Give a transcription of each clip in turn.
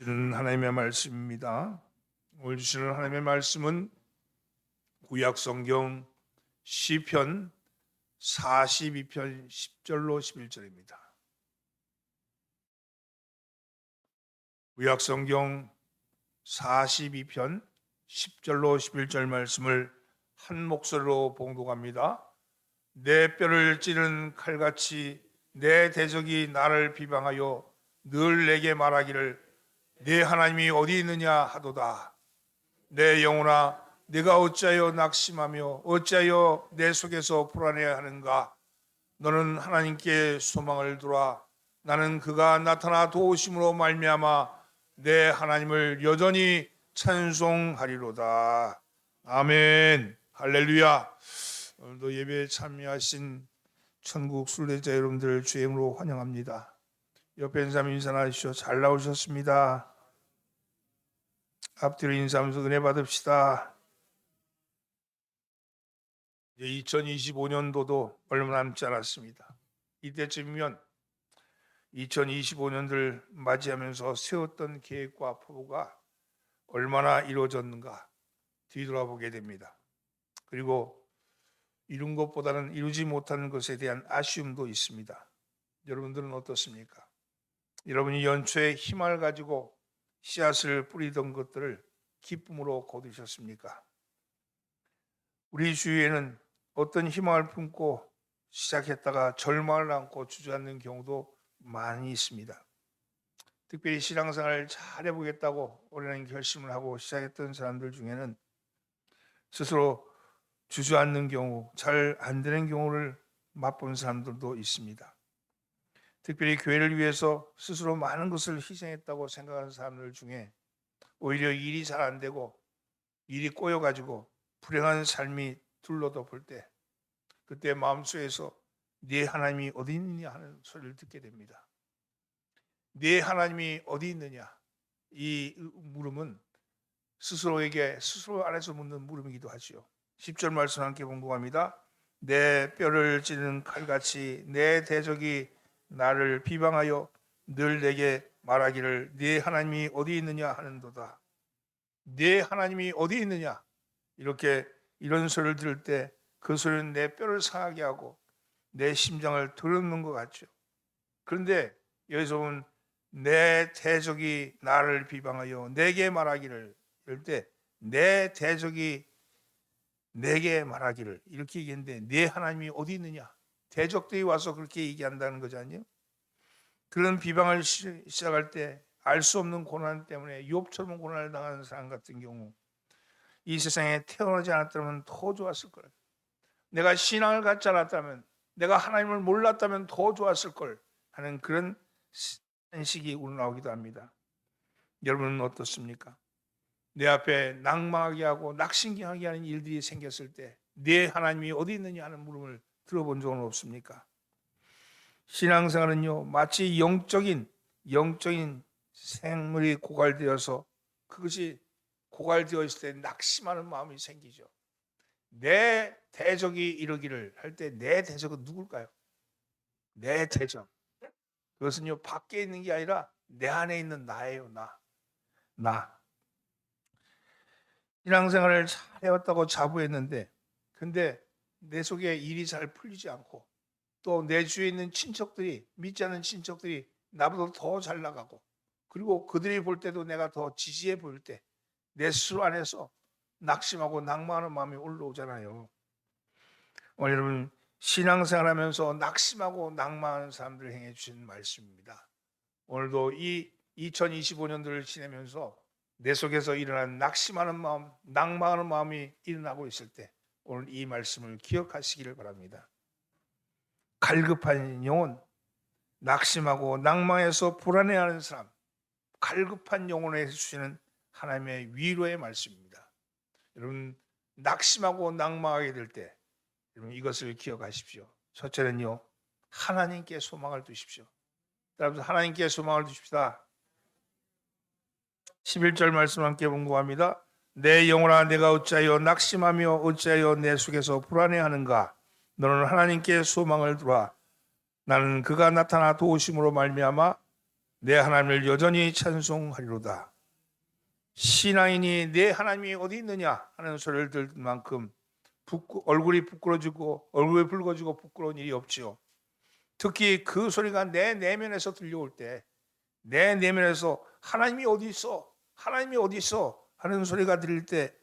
주는 하나님의 말씀입니다. 오늘 주시는 하나님의 말씀은 구약 성경 시편 42편 10절로 11절입니다. 구약 성경 42편 10절로 11절 말씀을 한 목소리로 봉독합니다. 내 뼈를 찌른 칼같이 내 대적이 나를 비방하여 늘 내게 말하기를 네 하나님이 어디 있느냐 하도다. 내 영혼아 네가 어찌하여 낙심하며 어찌하여 내 속에서 불안해하는가. 너는 하나님께 소망을 두라. 나는 그가 나타나 도우심으로 말미암아 내 하나님을 여전히 찬송하리로다. 아멘. 할렐루야. 오늘도 예배에 참여하신 천국 순례자 여러분들 주의 이름으로 환영합니다. 옆에 있는 사람 인사하시오. 잘 나오셨습니다. 앞뒤로 인사하면서 은혜 받읍시다. 이제 2025년도도 얼마 남지 않았습니다. 이때쯤이면 2025년을 맞이하면서 세웠던 계획과 포부가 얼마나 이루어졌는가 뒤돌아보게 됩니다. 그리고 이룬 것보다는 이루지 못한 것에 대한 아쉬움도 있습니다. 여러분들은 어떻습니까? 여러분이 연초에 희망을 가지고 씨앗을 뿌리던 것들을 기쁨으로 거두셨습니까? 우리 주위에는 어떤 희망을 품고 시작했다가 절망을 안고 주저앉는 경우도 많이 있습니다. 특별히 신앙생활을 잘 해보겠다고 올해는 결심을 하고 시작했던 사람들 중에는 스스로 주저앉는 경우, 잘 안 되는 경우를 맛본 사람들도 있습니다. 특별히 교회를 위해서 스스로 많은 것을 희생했다고 생각하는 사람들 중에 오히려 일이 잘 안 되고 일이 꼬여가지고 불행한 삶이 둘러덮을 때 그때 마음속에서 네 하나님이 어디 있느냐 하는 소리를 듣게 됩니다. 네 하나님이 어디 있느냐, 이 물음은 스스로에게 스스로 안에서 묻는 물음이기도 하지요. 10절 말씀 함께 봉독합니다. 내 뼈를 찌는 칼같이 내 대적이 나를 비방하여 늘 내게 말하기를 네 하나님이 어디 있느냐 하는도다. 네 하나님이 어디 있느냐, 이런 소리를 들을 때 그 소리는 내 뼈를 상하게 하고 내 심장을 드러놓는 것 같죠. 그런데 여기서 보면 내 대적이 나를 비방하여 내게 말하기를, 이럴 때 내 대적이 내게 말하기를 이렇게 얘기했는데 네 하나님이 어디 있느냐, 대적들이 와서 그렇게 얘기한다는 거잖아요. 그런 비방을 시작할 때 알 수 없는 고난 때문에 욥처럼 고난을 당하는 사람 같은 경우 이 세상에 태어나지 않았다면 더 좋았을 걸, 내가 신앙을 갖지 않았다면, 내가 하나님을 몰랐다면 더 좋았을 걸 하는 그런 한식이 우러나오기도 합니다. 여러분은 어떻습니까? 내 앞에 낭망하게 하고 낙심하게 하는 일들이 생겼을 때 네 하나님이 어디 있느냐 하는 물음을 들어본 적은 없습니까? 신앙생활은요, 마치 영적인 생물이 고갈되어서 그것이 고갈되어 있을 때 낙심하는 마음이 생기죠. 내 대적이 이러기를 할 때 내 대적은 누굴까요? 내 대적, 그것은요 밖에 있는 게 아니라 내 안에 있는 나예요. 나 신앙생활을 잘 해왔다고 자부했는데 근데 내 속에 일이 잘 풀리지 않고 또 내 주위에 있는 친척들이, 믿지 않는 친척들이 나보다 더 잘 나가고 그리고 그들이 볼 때도 내가 더 지지해 보일 때 내 스스로 안에서 낙심하고 낭만하는 마음이 올라오잖아요. 오늘 여러분 신앙생활하면서 낙심하고 낭만하는 사람들을 행해 주신 말씀입니다. 오늘도 이 2025년도를 지내면서 내 속에서 일어난 낙심하는 마음, 낭만하는 마음이 일어나고 있을 때 오늘 이 말씀을 기억하시기를 바랍니다. 갈급한 영혼, 낙심하고 낭망해서 불안해하는 사람, 갈급한 영혼에 주시는 하나님의 위로의 말씀입니다. 여러분 낙심하고 낭망하게 될 때 여러분 이것을 기억하십시오. 첫째는요, 하나님께 소망을 두십시오. 여러분 하나님께 소망을 두십시다. 11절 말씀 함께 봉독합니다. 내 영혼아 내가 어찌하여 낙심하며 어찌하여 내 속에서 불안해하는가. 너는 하나님께 소망을 두라. 나는 그가 나타나 도우심으로 말미암아 내 하나님을 여전히 찬송하리로다. 신앙인이 내 하나님이 어디 있느냐 하는 소리를 들을 만큼 얼굴이 부끄러지고 얼굴이 붉어지고 부끄러운 일이 없지요. 특히 그 소리가 내 내면에서 들려올 때, 내 내면에서 하나님이 어디 있어? 하나님이 어디 있어? 하는 소리가 들릴 때,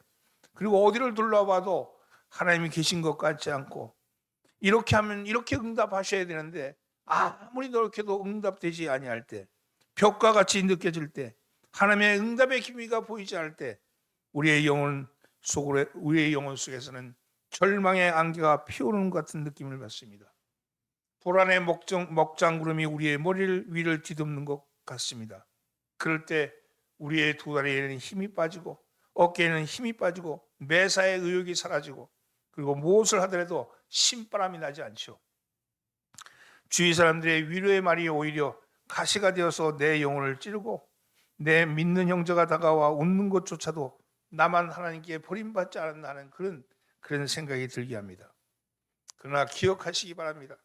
그리고 어디를 둘러봐도 하나님이 계신 것 같지 않고, 이렇게 하면 이렇게 응답하셔야 되는데 아무리 노력해도 응답되지 아니할 때, 벽과 같이 느껴질 때, 하나님의 응답의 기미가 보이지 않을 때, 우리의 영혼 속에서는 절망의 안개가 피어오르는 것 같은 느낌을 받습니다. 불안의 먹장구름이 우리의 머리를 위를 뒤덮는 것 같습니다. 그럴 때 우리의 두 다리에는 힘이 빠지고 어깨에는 힘이 빠지고 매사의 의욕이 사라지고, 그리고 무엇을 하더라도 신바람이 나지 않죠. 주위 사람들의 위로의 말이 오히려 가시가 되어서 내 영혼을 찌르고, 내 믿는 형제가 다가와 웃는 것조차도 나만 하나님께 버림받지 않았나 하는 그런 생각이 들게 합니다. 그러나 기억하시기 바랍니다.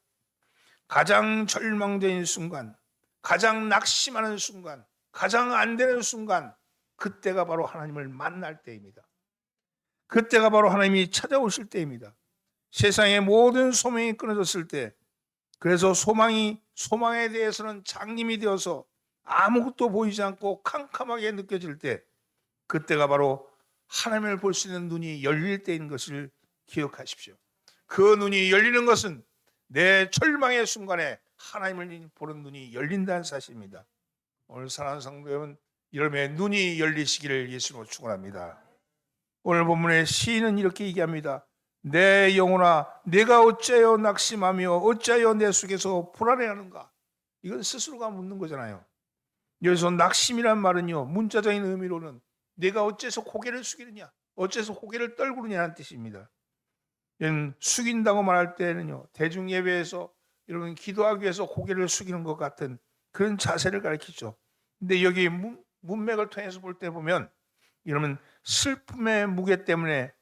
가장 절망된 순간, 가장 낙심하는 순간, 가장 안 되는 순간, 그때가 바로 하나님을 만날 때입니다. 그때가 바로 하나님이 찾아오실 때입니다. 세상의 모든 소망이 끊어졌을 때, 그래서 소망에 대해서는 장님이 되어서 아무것도 보이지 않고 캄캄하게 느껴질 때, 그때가 바로 하나님을 볼 수 있는 눈이 열릴 때인 것을 기억하십시오. 그 눈이 열리는 것은 내 절망의 순간에 하나님을 보는 눈이 열린다는 사실입니다. 오늘 사랑하는 성도 여러분, 여러분의 눈이 열리시기를 예수로 축원합니다. 오늘 본문의 시인은 이렇게 얘기합니다. 내 영혼아, 내가 어찌하여 낙심하며 어찌하여 내 속에서 불안해하는가? 이건 스스로가 묻는 거잖아요. 여기서 낙심이란 말은요, 문자적인 의미로는 내가 어째서 고개를 숙이느냐, 어째서 고개를 떨구느냐는 뜻입니다. 숙인다고 말할 때는요, 대중 예배에서 여러분 기도하기 위해서 고개를 숙이는 것 같은 그런 자세를 가리키죠. 근데 여기 문맥을 통해서 볼 때 보면, 여러분 슬픔의 무게 때문에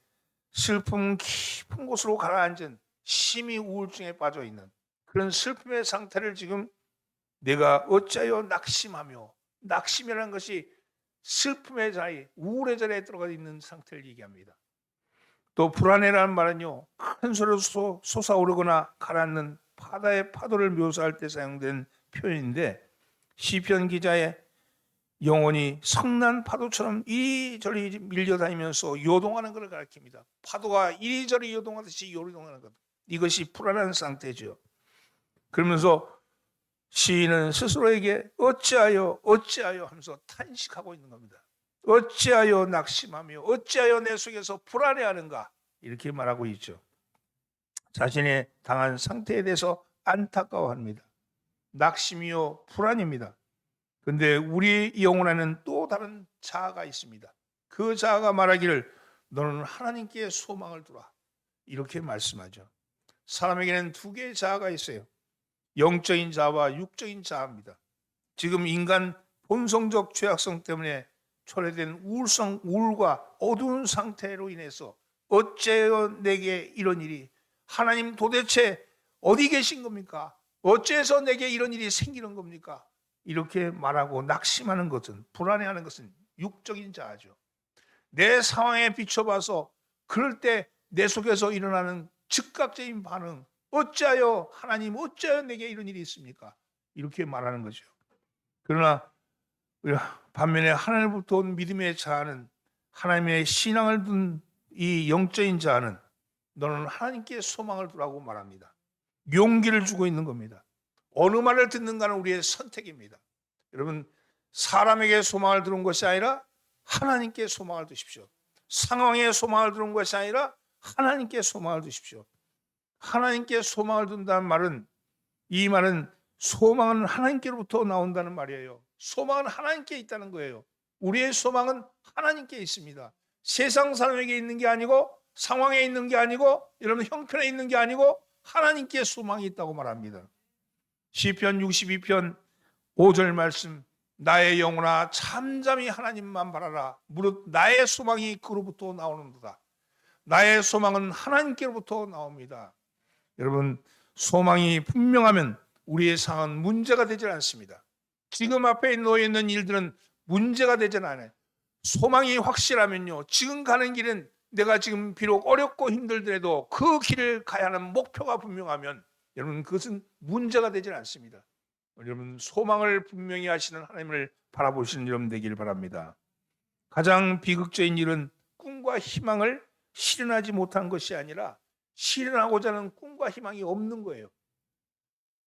슬픔 깊은 곳으로 가라앉은 심히 우울증에 빠져 있는 그런 슬픔의 상태를 지금 내가 어찌하여 낙심하며, 낙심이라는 것이 슬픔의 자리, 우울의 자리에 들어가 있는 상태를 얘기합니다. 또 불안해라는 말은요, 큰 소리로 솟아오르거나 가라앉는 바다의 파도를 묘사할 때 사용된 표현인데, 시편 기자의 영혼이 성난 파도처럼 이리저리 밀려다니면서 요동하는 것을 가리킵니다. 파도가 이리저리 요동하듯이 요동하는 것, 이것이 불안한 상태죠. 그러면서 시인은 스스로에게 어찌하여 하면서 탄식하고 있는 겁니다. 어찌하여 낙심하며 어찌하여 내 속에서 불안해하는가, 이렇게 말하고 있죠. 자신의 당한 상태에 대해서 안타까워합니다. 낙심이요 불안입니다. 그런데 우리 영혼 안에는 또 다른 자아가 있습니다. 그 자아가 말하기를 너는 하나님께 소망을 두라, 이렇게 말씀하죠. 사람에게는 두 개의 자아가 있어요. 영적인 자아와 육적인 자아입니다. 지금 인간 본성적 죄악성 때문에 초래된 우울과 어두운 상태로 인해서 어째요 내게 이런 일이, 하나님 도대체 어디 계신 겁니까? 어째서 내게 이런 일이 생기는 겁니까? 이렇게 말하고 낙심하는 것은, 불안해하는 것은 육적인 자아죠. 내 상황에 비춰봐서 그럴 때 내 속에서 일어나는 즉각적인 반응, 어찌하여 하나님, 어찌하여 내게 이런 일이 있습니까? 이렇게 말하는 거죠. 그러나 반면에 하나님부터 온 믿음의 자아는, 하나님의 신앙을 둔 이 영적인 자아는 너는 하나님께 소망을 두라고 말합니다. 용기를 주고 있는 겁니다. 어느 말을 듣는가는 우리의 선택입니다. 여러분, 사람에게 소망을 두는 것이 아니라 하나님께 소망을 두십시오. 상황에 소망을 두는 것이 아니라 하나님께 소망을 두십시오. 하나님께 소망을 둔다는 말은, 이 말은 소망은 하나님께로부터 나온다는 말이에요. 소망은 하나님께 있다는 거예요. 우리의 소망은 하나님께 있습니다. 세상 사람에게 있는 게 아니고, 상황에 있는 게 아니고, 여러분 형편에 있는 게 아니고 하나님께 소망이 있다고 말합니다. 시편 62편 5절 말씀, 나의 영혼아 잠잠히 하나님만 바라라. 무릇 나의 소망이 그로부터 나오는도다. 나의 소망은 하나님께로부터 나옵니다. 여러분, 소망이 분명하면 우리의 상황은 문제가 되질 않습니다. 지금 앞에 놓여 있는 일들은 문제가 되진 않아요. 소망이 확실하면요, 지금 가는 길은 내가 지금 비록 어렵고 힘들더라도 그 길을 가야 하는 목표가 분명하면 여러분 그것은 문제가 되질 않습니다. 여러분 소망을 분명히 하시는 하나님을 바라보시는 여러분 되기를 바랍니다. 가장 비극적인 일은 꿈과 희망을 실현하지 못한 것이 아니라 실현하고자 하는 꿈과 희망이 없는 거예요.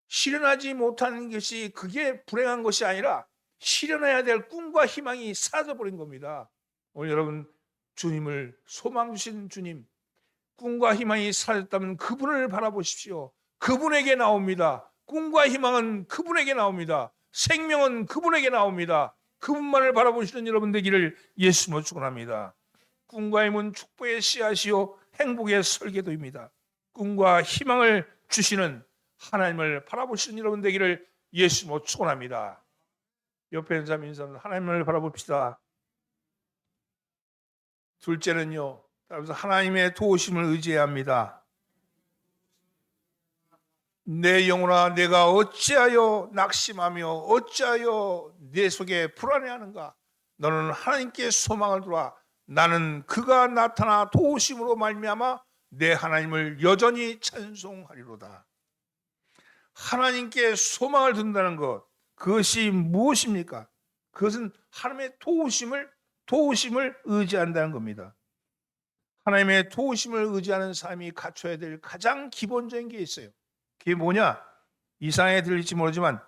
실현하지 못하는 것이 그게 불행한 것이 아니라 실현해야 될 꿈과 희망이 사라져버린 겁니다. 오늘 여러분 주님을 소망 주신 주님, 꿈과 희망이 사라졌다면 그분을 바라보십시오. 그분에게 나옵니다. 꿈과 희망은 그분에게 나옵니다. 생명은 그분에게 나옵니다. 그분만을 바라보시는 여러분 되기를 예수님으로 축원합니다. 꿈과 힘은 축복의 씨앗이요 행복의 설계도입니다. 꿈과 희망을 주시는 하나님을 바라보시는 여러분 되기를 예수님으로 축원합니다. 옆에 있는 사람 인사는 하나님을 바라봅시다. 둘째는요, 따라서 하나님의 도우심을 의지해야 합니다. 내 영혼아, 내가 어찌하여 낙심하며 어찌하여 내 속에 불안해하는가? 너는 하나님께 소망을 두라. 나는 그가 나타나 도우심으로 말미암아 내 하나님을 여전히 찬송하리로다. 하나님께 소망을 둔다는 것, 그것이 무엇입니까? 그것은 하나님의 도우심을 의지한다는 겁니다. 하나님의 도우심을 의지하는 사람이 갖춰야 될 가장 기본적인 게 있어요. 그게 뭐냐? 이상하게 들릴지 모르지만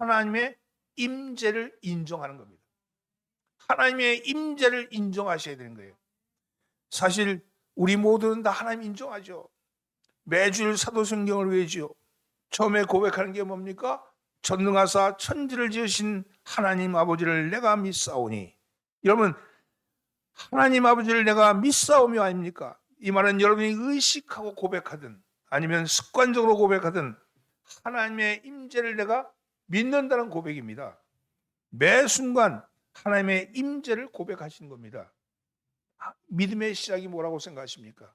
하나님의 임재를 인정하는 겁니다. 하나님의 임재를 인정하셔야 되는 거예요. 사실 우리 모두는 다 하나님 인정하죠. 매주일 사도성경을 외우지요. 처음에 고백하는 게 뭡니까? 전능하사 천지를 지으신 하나님 아버지를 내가 믿사오니. 여러분, 하나님 아버지를 내가 믿사오며 아닙니까? 이 말은 여러분이 의식하고 고백하든 아니면 습관적으로 고백하든 하나님의 임재를 내가 믿는다는 고백입니다. 매 순간 하나님의 임재를 고백하시는 겁니다. 믿음의 시작이 뭐라고 생각하십니까?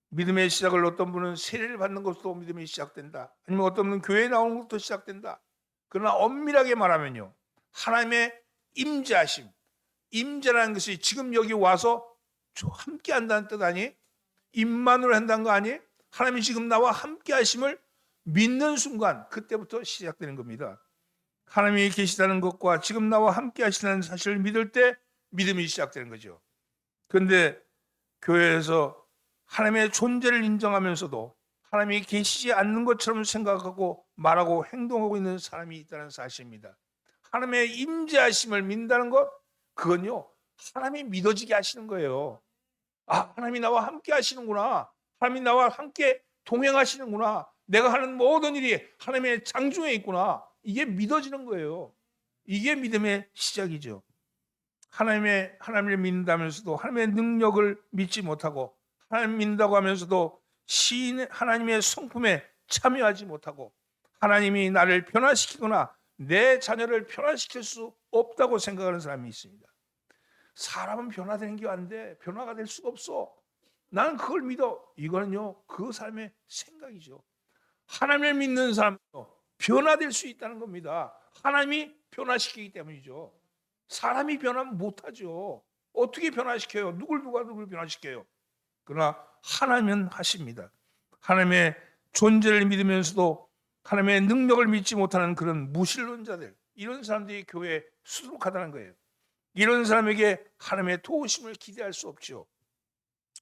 믿음의 시작을 어떤 분은 세례를 받는 것도 믿음이 시작된다. 아니면 어떤 분은 교회에 나오는 것도 시작된다. 그러나 엄밀하게 말하면요, 하나님의 임재하심, 임재라는 것이 지금 여기 와서 함께 한다는 뜻 아니에요? 임만으로 한다는 거 아니에요? 하나님이 지금 나와 함께 하심을 믿는 순간 그때부터 시작되는 겁니다. 하나님이 계시다는 것과 지금 나와 함께 하시다는 사실을 믿을 때 믿음이 시작되는 거죠. 그런데 교회에서 하나님의 존재를 인정하면서도 하나님이 계시지 않는 것처럼 생각하고 말하고 행동하고 있는 사람이 있다는 사실입니다. 하나님의 임재하심을 믿는다는 것, 그건요, 하나님이 믿어지게 하시는 거예요. 아, 하나님이 나와 함께 하시는구나. 하나님이 나와 함께 동행하시는구나. 내가 하는 모든 일이 하나님의 장중에 있구나. 이게 믿어지는 거예요. 이게 믿음의 시작이죠. 하나님을 믿는다면서도 하나님의 능력을 믿지 못하고, 하나님 믿는다고 하면서도 하나님의 성품에 참여하지 못하고, 하나님이 나를 변화시키거나 내 자녀를 변화시킬 수 없다고 생각하는 사람이 있습니다. 사람은 변화되는 게 안 돼. 변화가 될 수가 없어. 나는 그걸 믿어. 이거는요, 그 사람의 생각이죠. 하나님을 믿는 사람은 변화될 수 있다는 겁니다. 하나님이 변화시키기 때문이죠. 사람이 변하면 못하죠. 어떻게 변화시켜요? 누굴 변화시켜요? 그러나 하나님은 하십니다. 하나님의 존재를 믿으면서도 하나님의 능력을 믿지 못하는 그런 무신론자들, 이런 사람들이 교회에 수두룩하다는 거예요. 이런 사람에게 하나님의 도우심을 기대할 수 없죠.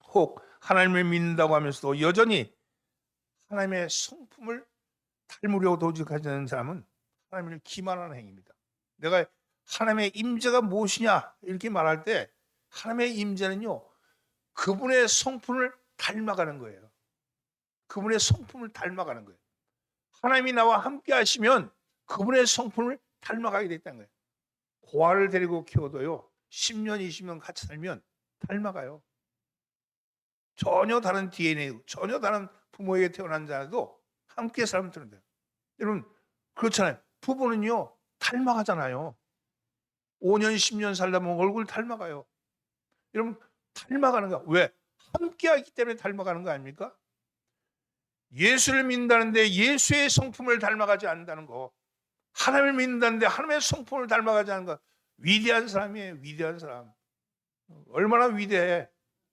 혹 하나님을 믿는다고 하면서도 여전히 하나님의 성품을 닮으려고 도직하는 사람은 하나님을 기만하는 행위입니다. 내가 하나님의 임재가 무엇이냐 이렇게 말할 때 하나님의 임재는요, 그분의 성품을 닮아가는 거예요. 그분의 성품을 닮아가는 거예요. 하나님이 나와 함께 하시면 그분의 성품을 닮아가게 됐다는 거예요. 고아를 데리고 키워도요, 10년, 20년 같이 살면 닮아가요. 전혀 다른 DNA, 전혀 다른 부모에게 태어난 자도 함께 살면 되는데요. 여러분, 그렇잖아요. 부부는요, 닮아가잖아요. 5년, 10년 살다 보면 얼굴 닮아가요. 여러분, 닮아가는 거. 왜? 함께 하기 때문에 닮아가는 거 아닙니까? 예수를 믿는다는데 예수의 성품을 닮아가지 않는다는 거. 하나님을 믿는다는데 하나님의 성품을 닮아가지 않은 것. 위대한 사람이에요. 위대한 사람. 얼마나 위대해.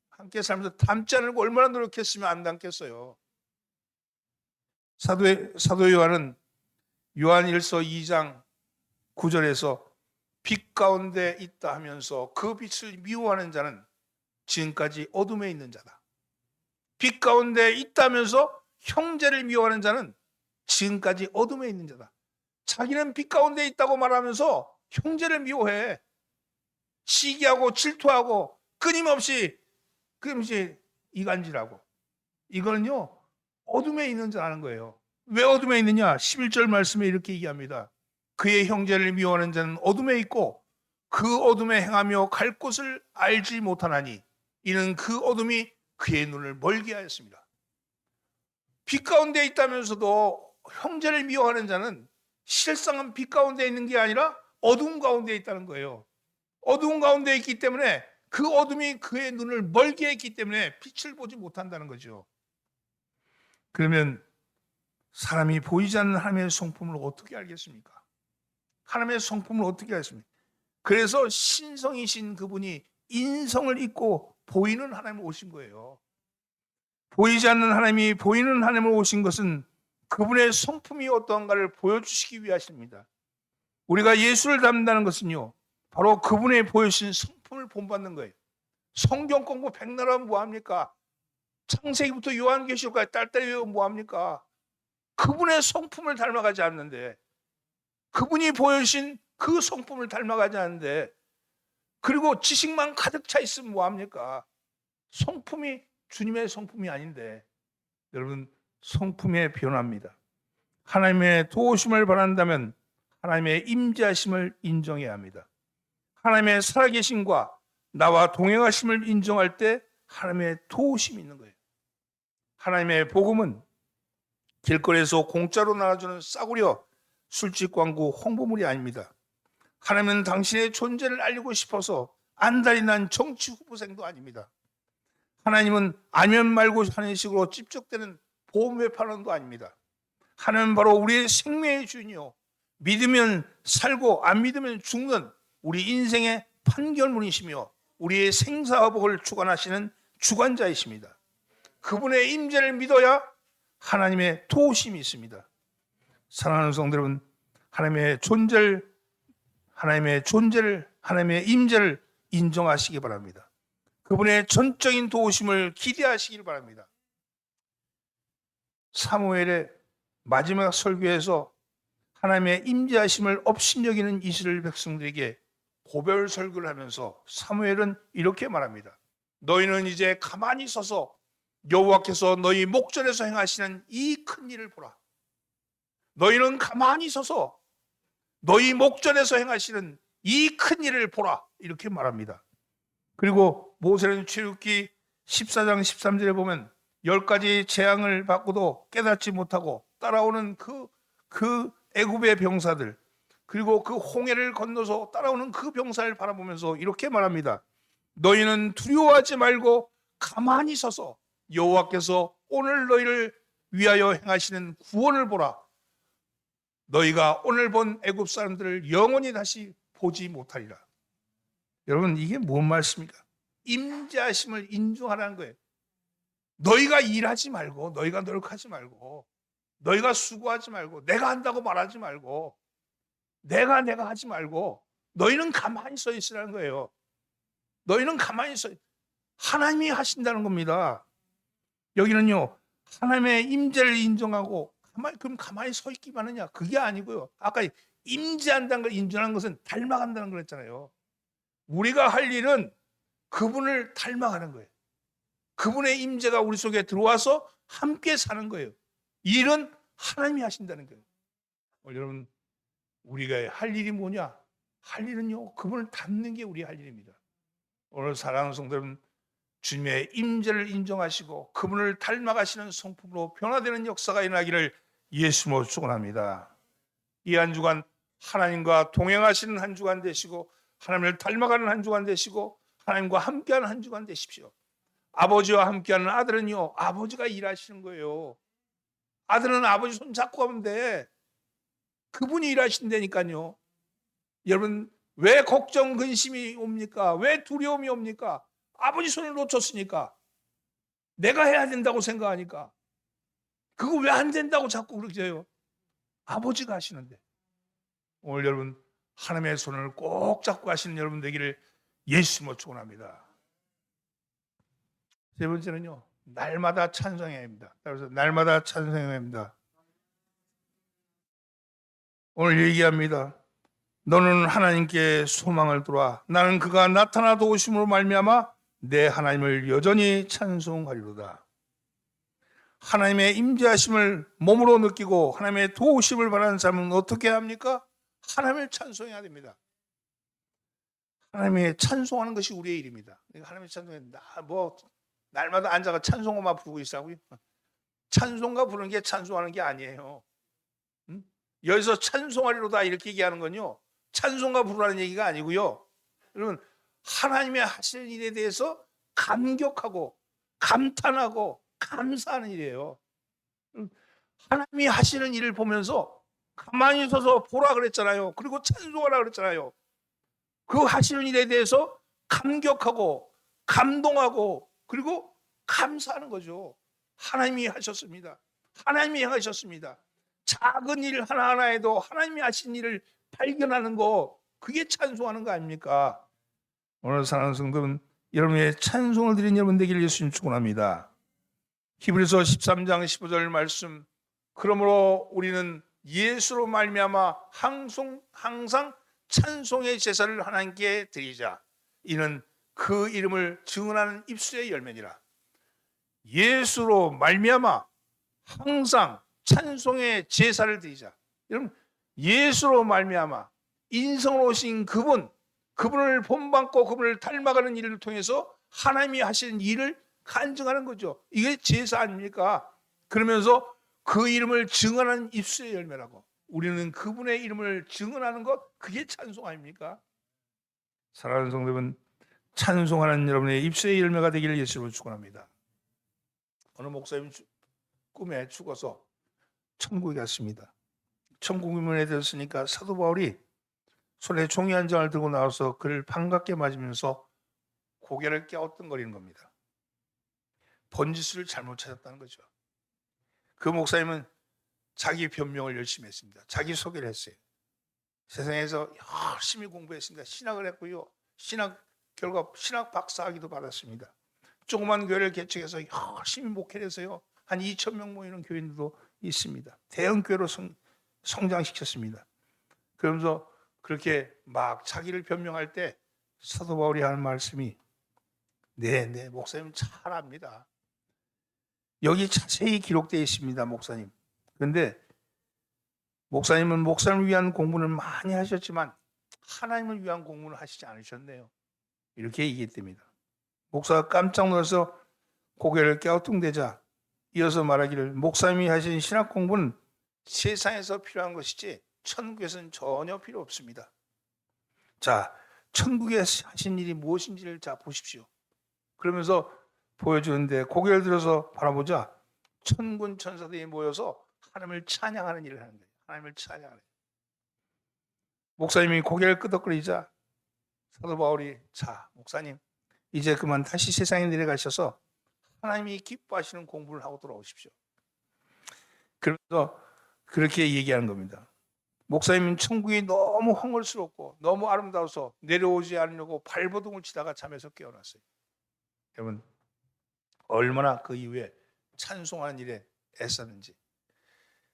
함께 살면서 닮지 않으려고 얼마나 노력했으면 안 닮겠어요. 사도 요한은 요한 1서 2장 9절에서 빛 가운데 있다 하면서 그 빛을 미워하는 자는 지금까지 어둠에 있는 자다. 빛 가운데 있다면서 형제를 미워하는 자는 지금까지 어둠에 있는 자다. 자기는 빛 가운데 있다고 말하면서 형제를 미워해. 시기하고 질투하고 끊임없이 이간질하고. 이거는요, 어둠에 있는 자라는 거예요. 왜 어둠에 있느냐? 11절 말씀에 이렇게 얘기합니다. 그의 형제를 미워하는 자는 어둠에 있고 그 어둠에 행하며 갈 곳을 알지 못하나니 이는 그 어둠이 그의 눈을 멀게 하였습니다. 빛 가운데 있다면서도 형제를 미워하는 자는 실상은 빛 가운데 있는 게 아니라 어둠 가운데 있다는 거예요. 어두운 가운데 있기 때문에 그 어둠이 그의 눈을 멀게 했기 때문에 빛을 보지 못한다는 거죠. 그러면 사람이 보이지 않는 하나님의 성품을 어떻게 알겠습니까? 하나님의 성품을 어떻게 알겠습니까? 그래서 신성이신 그분이 인성을 입고 보이는 하나님을 오신 거예요. 보이지 않는 하나님이 보이는 하나님을 오신 것은 그분의 성품이 어떠한가를 보여주시기 위하십니다. 우리가 예수를 닮는다는 것은요, 바로 그분의 보여주신 성품을 본받는 거예요. 성경 공부 백날 하면 뭐합니까? 창세기부터 요한계시록까지 딸딸이 외우면 뭐합니까? 그분의 성품을 닮아가지 않는데, 그분이 보여주신 그 성품을 닮아가지 않는데, 그리고 지식만 가득 차 있으면 뭐합니까? 성품이 주님의 성품이 아닌데, 여러분, 성품에 변합니다. 하나님의 도우심을 바란다면 하나님의 임재하심을 인정해야 합니다. 하나님의 살아계심과 나와 동행하심을 인정할 때 하나님의 도우심이 있는 거예요. 하나님의 복음은 길거리에서 공짜로 나눠주는 싸구려 술집 광고 홍보물이 아닙니다. 하나님은 당신의 존재를 알리고 싶어서 안달이 난 정치 후보생도 아닙니다. 하나님은 아니면 말고 하는 식으로 찝쩍대는 보험 회판원도 아닙니다. 하나님은 바로 우리의 생명의 주인이요, 믿으면 살고 안 믿으면 죽는 우리 인생의 판결문이시며 우리의 생사와 복을 주관하시는 주관자이십니다. 그분의 임재를 믿어야 하나님의 도우심이 있습니다. 사랑하는 성도 여러분, 하나님의 존재를 하나님의 임재를 인정하시기 바랍니다. 그분의 전적인 도우심을 기대하시길 바랍니다. 사무엘의 마지막 설교에서 하나님의 임재하심을 업신여기는 이스라엘 백성들에게 고별 설교를 하면서 사무엘은 이렇게 말합니다. 너희는 이제 가만히 서서 여호와께서 너희 목전에서 행하시는 이 큰 일을 보라. 너희는 가만히 서서 너희 목전에서 행하시는 이 큰 일을 보라. 이렇게 말합니다. 그리고 모세는 출애굽기 14장 13절에 보면 10가지 재앙을 받고도 깨닫지 못하고 따라오는 그 애굽의 병사들, 그리고 그 홍해를 건너서 따라오는 그 병사를 바라보면서 이렇게 말합니다. 너희는 두려워하지 말고 가만히 서서 여호와께서 오늘 너희를 위하여 행하시는 구원을 보라. 너희가 오늘 본 애굽 사람들을 영원히 다시 보지 못하리라. 여러분, 이게 뭔 말씀입니까? 임재하심을 인정하라는 거예요. 너희가 일하지 말고, 너희가 노력하지 말고, 너희가 수고하지 말고, 내가 한다고 말하지 말고, 내가 하지 말고, 너희는 가만히 서 있으라는 거예요. 너희는 가만히 서, 하나님이 하신다는 겁니다. 여기는요, 하나님의 임재를 인정하고 그럼 가만히 서 있기만 하느냐? 그게 아니고요. 아까 임재한다는 걸 인정하는 것은 닮아간다는 걸 했잖아요. 우리가 할 일은 그분을 닮아가는 거예요. 그분의 임재가 우리 속에 들어와서 함께 사는 거예요. 일은 하나님이 하신다는 거예요. 여러분, 우리가 할 일이 뭐냐? 할 일은요, 그분을 닮는 게 우리 할 일입니다. 오늘 사랑하는 성도 여러분, 주님의 임재를 인정하시고 그분을 닮아가시는 성품으로 변화되는 역사가 일어나기를 예수님으로 축원합니다. 이 한 주간 하나님과 동행하시는 한 주간 되시고 하나님을 닮아가는 한 주간 되시고 하나님과 함께하는 한 주간 되십시오. 아버지와 함께하는 아들은요, 아버지가 일하시는 거예요. 아들은 아버지 손 잡고 가면 돼. 그분이 일하신다니까요. 여러분, 왜 걱정 근심이 옵니까? 왜 두려움이 옵니까? 아버지 손을 놓쳤으니까. 내가 해야 된다고 생각하니까. 그거 왜 안 된다고 자꾸 그러세요? 아버지가 하시는데. 오늘 여러분, 하나님의 손을 꼭 잡고 가시는 여러분 되기를 예수님으로 축원합니다. 세 번째는요, 날마다 찬송해야 합니다. 그래서 날마다 찬송해야 합니다. 오늘 얘기합니다. 너는 하나님께 소망을 두라. 나는 그가 나타나 도우심으로 말미암아 내 하나님을 여전히 찬송하리로다. 하나님의 임재하심을 몸으로 느끼고 하나님의 도우심을 바라는 사람은 어떻게 합니까? 하나님을 찬송해야 됩니다. 하나님의 찬송하는 것이 우리의 일입니다. 하나님의 찬송해 날마다 앉아가 찬송가만 부르고 있어요. 찬송가 부르는 게 찬송하는 게 아니에요. 여기서 찬송하리로다 이렇게 얘기하는 건요, 찬송가 부르라는 얘기가 아니고요. 여러분, 하나님의 하시는 일에 대해서 감격하고 감탄하고 감사하는 일이에요. 하나님이 하시는 일을 보면서 가만히 서서 보라 그랬잖아요. 그리고 찬송하라 그랬잖아요. 그 하시는 일에 대해서 감격하고 감동하고 그리고 감사하는 거죠. 하나님이 하셨습니다. 하나님이 행하셨습니다. 작은 일 하나하나에도 하나님이 하신 일을 발견하는 거, 그게 찬송하는 거 아닙니까? 오늘 사랑하는 성도는 여러분의 찬송을 드린 여러분 되기를 예수님 축원합니다. 히브리서 13장 15절 말씀, 그러므로 우리는 예수로 말미암아 항상 찬송의 제사를 하나님께 드리자. 이는 그 이름을 증언하는 입술의 열매니라. 예수로 말미암아 항상 찬송의 제사를 드리자. 여러분, 예수로 말미암아 인성으로 오신 그분을 본받고 그분을 닮아가는 일을 통해서 하나님이 하시는 일을 간증하는 거죠. 이게 제사 아닙니까? 그러면서 그 이름을 증언하는 입술의 열매라고. 우리는 그분의 이름을 증언하는 것, 그게 찬송 아닙니까? 사랑하는 성도분, 찬송하는 여러분의 입술의 열매가 되기를 예수로 축원합니다. 어느 목사님 꿈에 죽어서 천국에 갔습니다. 천국문에 들었으니까 사도 바울이 손에 종이 한 장을 들고 나와서 그를 반갑게 맞으면서 고개를 갸우뚱거리는 겁니다. 번지수를 잘못 찾았다는 거죠. 그 목사님은 자기 변명을 열심히 했습니다. 자기 소개를 했어요. 세상에서 열심히 공부했습니다. 신학을 했고요. 결과 신학 박사학위도 받았습니다. 조그만 교회를 개척해서 열심히 목회를 해서요, 한 2,000명 모이는 교인들도 있습니다. 대형 교회로 성장시켰습니다. 그러면서 그렇게 막 자기를 변명할 때 사도 바울이 하는 말씀이, 네, 목사님 잘 압니다. 여기 자세히 기록되어 있습니다, 목사님. 그런데 목사님은 목사님을 위한 공부는 많이 하셨지만 하나님을 위한 공부는 하시지 않으셨네요. 이렇게 얘기했답니다. 목사가 깜짝 놀라서 고개를 갸우뚱대자 이어서 말하기를, 목사님이 하신 신학 공부는 세상에서 필요한 것이지 천국에서는 전혀 필요 없습니다. 자, 천국에 하신 일이 무엇인지를 자 보십시오. 그러면서 보여주는데 고개를 들어서 바라보자 천군 천사들이 모여서 하나님을 찬양하는 일을 하는 거예요. 하나님을 찬양하는. 목사님이 고개를 끄덕거리자 사도 바울이, 자, 목사님 이제 그만 다시 세상에 내려가셔서 하나님이 기뻐하시는 공부를 하고 돌아오십시오. 그래서 그렇게 얘기하는 겁니다. 목사님은 천국이 너무 황홀스럽고 너무 아름다워서 내려오지 않으려고 발버둥을 치다가 잠에서 깨어났어요. 여러분, 얼마나 그 이후에 찬송하는 일에 애썼는지,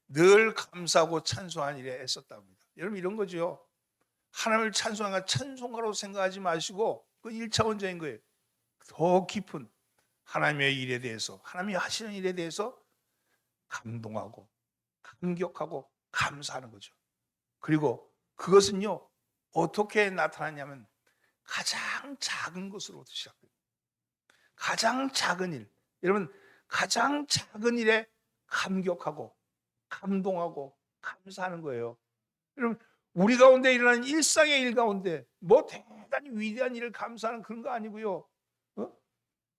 늘 감사하고 찬송하는 일에 애썼답니다. 여러분, 이런 거죠. 하나님을 찬송하는 찬송가로 생각하지 마시고 그 1차원적인 거예요. 더 깊은 하나님의 일에 대해서, 하나님이 하시는 일에 대해서 감동하고 감격하고 감사하는 거죠. 그리고 그것은요, 어떻게 나타나냐면 가장 작은 것으로부터 시작돼요. 가장 작은 일. 여러분, 가장 작은 일에 감격하고 감동하고 감사하는 거예요. 여러분, 우리 가운데 일어나는 일상의 일 가운데 뭐 대단히 위대한 일을 감사하는 그런 거 아니고요.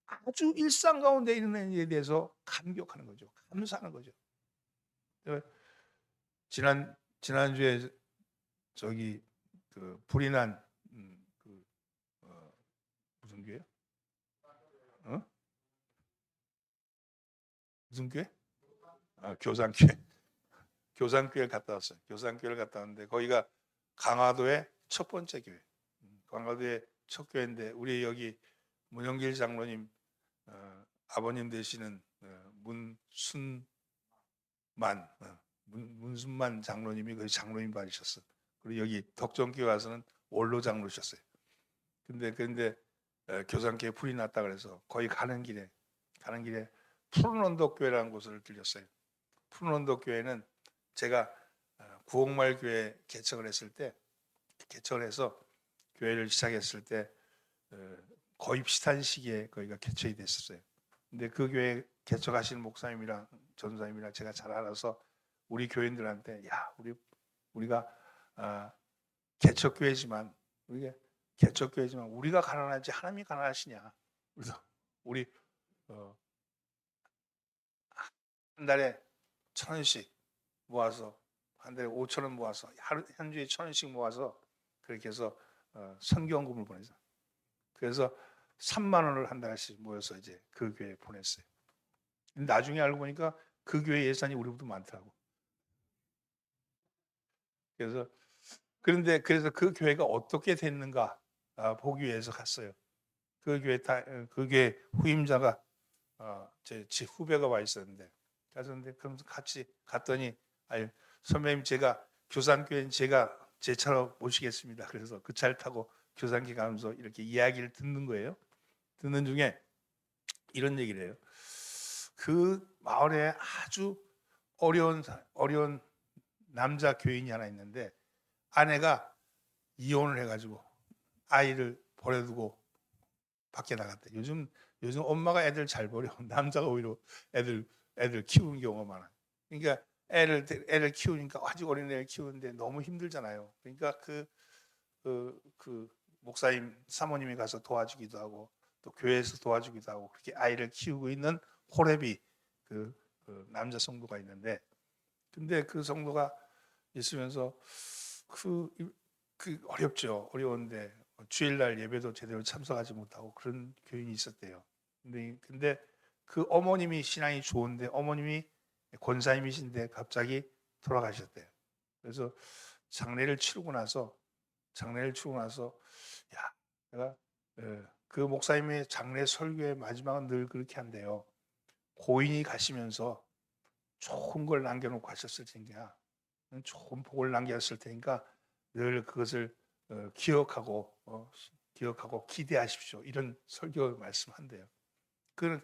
아주 일상 가운데 일어나는 일에 대해서 감격하는 거죠. 감사하는 거죠. 지난 지난주에 저기 그 불이 난 무슨 교회? 무슨 교회? 교산교회. 교산교회를 갔다 왔어요. 교산교회를 갔다 왔는데 거기가 강화도의 첫 번째 교회. 강화도의 첫 교회인데 우리 여기 문영길 장로님 아버님 되시는 문순만 문순만 장로님이 거기 장로님 받으셨어. 그리고 여기 덕정교회 와서는 원로 장로셨어요. 근데 교산교회 불이 났다 그래서 거기 가는 길에 푸른 언덕 교회라는 곳을 들렸어요. 푸른 언덕 교회는 제가 구옥말 교회 개척을 해서 교회를 시작했을 때 거의 비슷한 시기에 거기가 개척이 됐었어요. 근데 그 교회 개척하신 목사님이랑 전사님이랑 제가 잘 알아서 우리 교인들한테 야 우리가 개척 교회지만 우리가 가난하지 하나님이 가난하시냐? 그래서 우리 한 달에 1,000원씩 모아서 한 달에 5,000원 모아서 한 주에 1,000원씩 모아서 그렇게 해서 선교원금을 보내자. 그래서 3만 원을 한 달씩 모여서 이제 그 교회에 보냈어요. 나중에 알고 보니까 그 교회 예산이 우리보다 많더라고. 그래서 그 교회가 어떻게 됐는가 보기 위해서 갔어요. 그 교회 후임자가 제 후배가 와 있었는데 그럼 같이 갔더니 선배님 제가 교산교회는 제가 제 차로 모시겠습니다. 그래서 그 차를 타고 교산교회 가면서 이렇게 이야기를 듣는 거예요. 듣는 중에 이런 얘기를 해요. 그 마을에 아주 어려운 남자 교인이 하나 있는데 아내가 이혼을 해가지고 아이를 버려두고 밖에 나갔대. 요즘 엄마가 애들 잘 버려. 남자가 오히려 애들 키우는 경우가 많아. 그러니까 애를 키우니까 아직 어린 애를 키우는데 너무 힘들잖아요. 그러니까 그 목사님 사모님이 가서 도와주기도 하고 또 교회에서 도와주기도 하고 그렇게 아이를 키우고 있는 호레비 그 남자 성도가 있는데 근데 그 성도가 있으면서 그 어렵죠. 어려운데 주일날 예배도 제대로 참석하지 못하고 그런 교인이 있었대요. 근데 그 어머님이 신앙이 좋은데 어머님이 권사님이신데 갑자기 돌아가셨대요. 그래서 장례를 치르고 나서 야 내가 그 목사님의 장례 설교의 마지막은 늘 그렇게 한대요. 고인이 가시면서 좋은 걸 남겨놓고 가셨을 테니까 좋은 복을 남겼을 테니까 늘 그것을 기억하고 기대하십시오. 이런 설교 말씀한대요. 그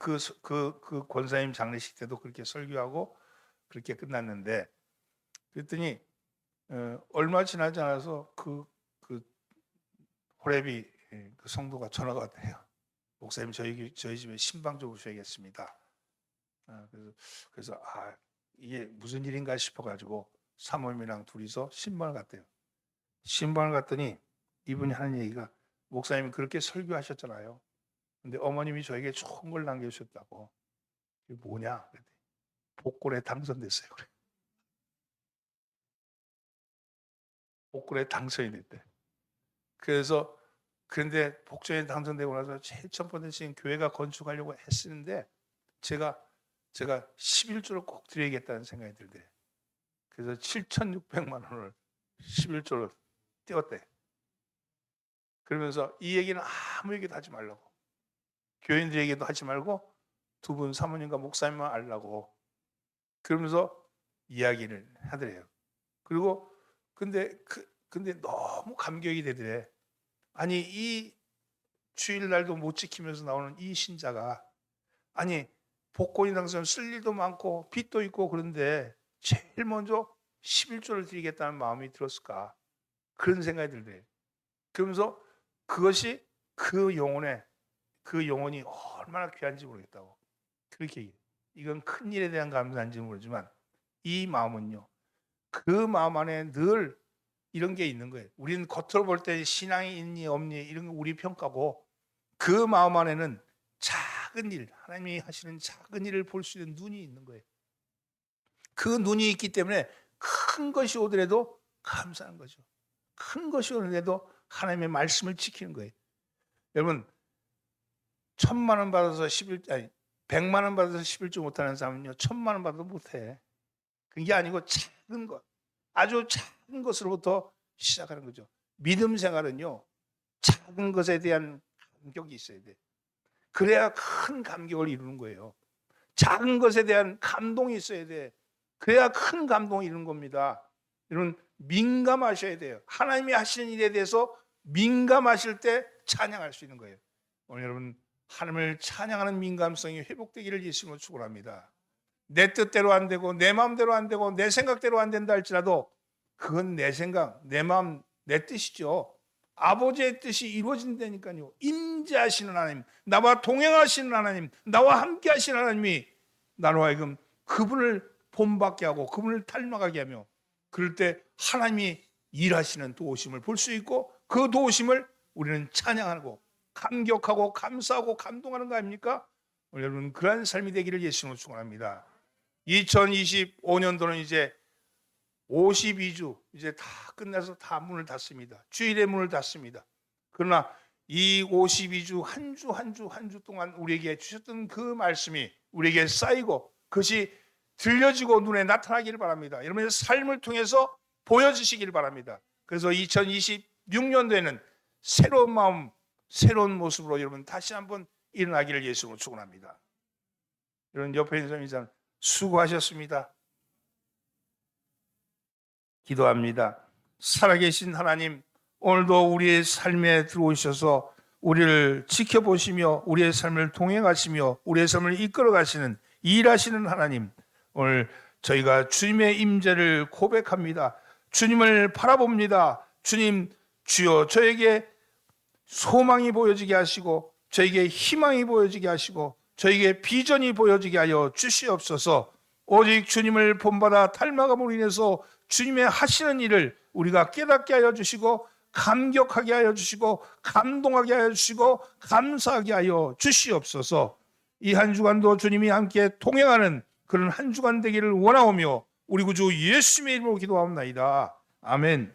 권사님 장례식 때도 그렇게 설교하고 그렇게 끝났는데 그랬더니 얼마 지나지 않아서 그 호레비 그 성도가 전화가 왔대요. 목사님 저희 집에 신방 좀 오셔야겠습니다. 그래서 이게 무슨 일인가 싶어가지고 사모님이랑 둘이서 신방을 갔대요. 신방을 갔더니 이분이 하는 얘기가 목사님이 그렇게 설교하셨잖아요. 근데 어머님이 저에게 좋은 걸 남겨주셨다고. 이게 뭐냐? 그랬더니 복권에 당선됐어요. 그래. 복권에 당선이 됐대. 그런데 복권에 당선되고 나서 제일 첫 번째 지금 교회가 건축하려고 했었는데 제가 11조를 꼭 드려야겠다는 생각이 들대. 그래서 7,600만 원을 11조로 띄웠대. 그러면서 이 얘기는 아무 얘기도 하지 말라고. 교인들에게도 하지 말고 두 분 사모님과 목사님만 알라고. 그러면서 이야기를 하더래요. 그리고 근데 너무 감격이 되더래. 아니 이 주일날도 못 지키면서 나오는 이 신자가 아니 복권이 당선 쓸 일도 많고 빚도 있고 그런데 제일 먼저 11조를 드리겠다는 마음이 들었을까 그런 생각이 들대. 그러면서 그것이 그 영혼이 얼마나 귀한지 모르겠다고 그렇게 얘기해. 이건 큰 일에 대한 감사인지 모르지만 이 마음은요 그 마음 안에 늘 이런 게 있는 거예요. 우리는 겉으로 볼 때 신앙이 있니 없니 이런 거 우리 평가고 그 마음 안에는 작은 일, 하나님이 하시는 작은 일을 볼 수 있는 눈이 있는 거예요. 그 눈이 있기 때문에 큰 것이 오더라도 감사한 거죠. 큰 것이 오더라도 하나님의 말씀을 지키는 거예요. 여러분 1,000만 원 받아서 100만 원 받아서 11조 못하는 사람은요 1,000만 원 받아도 못해. 그게 아니고 작은 것, 아주 작은 것으로부터 시작하는 거죠. 믿음 생활은요 작은 것에 대한 감격이 있어야 돼. 그래야 큰 감격을 이루는 거예요. 작은 것에 대한 감동이 있어야 돼. 그래야 큰 감동을 이루는 겁니다. 여러분 민감하셔야 돼요. 하나님이 하시는 일에 대해서 민감하실 때 찬양할 수 있는 거예요. 오늘 여러분 하나님을 찬양하는 민감성이 회복되기를 예수님으로 축원합니다. 내 뜻대로 안 되고 내 마음대로 안 되고 내 생각대로 안 된다 할지라도 그건 내 생각, 내 마음, 내 뜻이죠. 아버지의 뜻이 이루어진다니까요. 임재하시는 하나님, 나와 동행하시는 하나님, 나와 함께 하시는 하나님이 나로 하여금 그분을 본받게 하고 그분을 닮아가게 하며 그럴 때 하나님이 일하시는 도우심을 볼 수 있고 그 도우심을 우리는 찬양하고 감격하고 감사하고 감동하는 거 아닙니까? 여러분 그러한 삶이 되기를 예수님으로 축원합니다. 2025년도는 이제 52주 이제 다 끝나서 다 문을 닫습니다. 주일의 문을 닫습니다. 그러나 이 52주 한 주 한 주 한 주 동안 우리에게 주셨던 그 말씀이 우리에게 쌓이고 그것이 들려지고 눈에 나타나기를 바랍니다. 여러분의 삶을 통해서 보여주시기를 바랍니다. 그래서 2026년도에는 새로운 마음, 새로운 모습으로 여러분 다시 한번 일어나기를 예수님으로 축원합니다. 여러분 옆에 있는 사람 수고하셨습니다. 기도합니다. 살아계신 하나님, 오늘도 우리의 삶에 들어오셔서 우리를 지켜보시며 우리의 삶을 동행하시며 우리의 삶을 이끌어 가시는 일하시는 하나님, 오늘 저희가 주님의 임재를 고백합니다. 주님을 바라봅니다. 주님, 주여 저에게 소망이 보여지게 하시고 저에게 희망이 보여지게 하시고 저에게 비전이 보여지게 하여 주시옵소서. 오직 주님을 본받아 닮아감으로 인해서 주님의 하시는 일을 우리가 깨닫게 하여 주시고 감격하게 하여 주시고 감동하게 하여 주시고 감사하게 하여 주시옵소서. 이 한 주간도 주님이 함께 동행하는 그런 한 주간 되기를 원하오며 우리 구주 예수님의 이름으로 기도하옵나이다. 아멘.